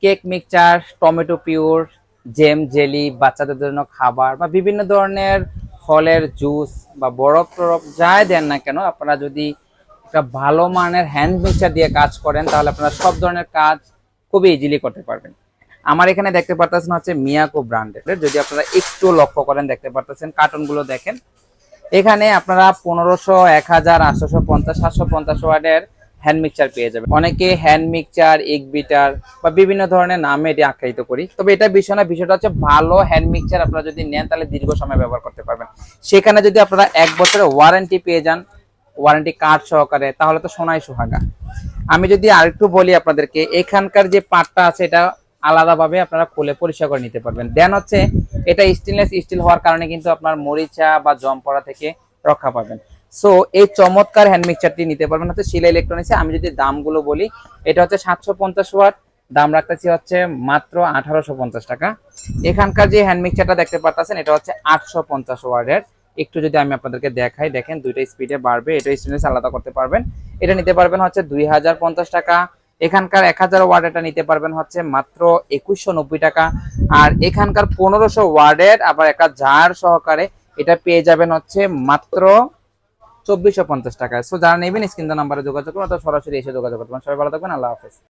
Cake mixture, tomato pure, জেম, jelly, বাচ্চাদের জন্য খাবার বা বিভিন্ন ধরনের ফলের জুস বা বরফ টরফ যাই দেন না কেন, আপনারা যদি একটা ভালো মানের হ্যান্ড মিক্সচার দিয়ে কাজ করেন তাহলে আপনারা সব ধরনের কাজ খুবই ইজিলি করতে পারবেন। আমার এখানে দেখতে পারতেছেন হচ্ছে মিয়াকো ব্র্যান্ডের। যদি আপনারা একটু লক্ষ্য করেন দেখতে পারতেছেন কার্টুনগুলো দেখেন, এখানে আপনারা 1500, 1000, 850, 750 ওয়াটের হ্যান্ড মিক্সচার পেয়ে যাবেন। অনেকে হ্যান্ড মিক্সচার, এগ বিটার বা বিভিন্ন ধরনের নামে এটি আখ্যায়িত করি, তবে এটা বিষয় না। বিষয়টা হচ্ছে ভালো হ্যান্ড মিক্সচার আপনারা যদি নেন তাহলে দীর্ঘ সময় ব্যবহার করতে পারবেন। সেখানে যদি আপনারা 1 বছরের ওয়ারেন্টি পেয়ে যান, ওয়ারেন্টি কার্ড সহকারে, তাহলে তো সোনাই সোহাগা। আমি যদি আরেকটু বলি আপনাদেরকে, এখানকার যে পার্টটা আছে এটা আলাদাভাবে আপনারা খুলে পরিষ্কার করে নিতে পারবেন। দেন হচ্ছে এটা স্টেনলেস স্টিল হওয়ার কারণে কিন্তু আপনার মরিচা বা জং পড়া থেকে রক্ষা পাবেন। সো এই চমৎকার হ্যান্ড মিক্সচারটি নিতে পারবেন হচ্ছে শিলা ইলেকট্রনিক্সে। আমি যদি দামগুলো বলি, এটা হচ্ছে 750 ওয়াট, দাম রাখতেছি হচ্ছে মাত্র 1850 টাকা। এখানকার যে হ্যান্ড মিক্সচারটা দেখতে পাচ্ছেন এটা হচ্ছে 850 ওয়াটের। একটু যদি আমি আপনাদেরকে দেখাই, দেখেন দুইটা স্পিডে বাড়বে, এটা স্টেনলেস আলাদা করতে পারবেন। এটা নিতে পারবেন হচ্ছে 2050 টাকা। এখানকার 1000 ওয়াট এটা নিতে পারবেন হচ্ছে মাত্র 2190 টাকা। আর এখানকার 1500 ওয়াটের আবার একটা জার সহকারে এটা পেয়ে যাবেন হচ্ছে মাত্র 2450 টাকা। সো যারা নেবেন স্ক্রিন নাম্বারে যোগাযোগ করুন অথবা সরাসরি এসে যোগাযোগ করবেন। সবাই ভালো থাকবেন, আল্লাহ হাফেজ।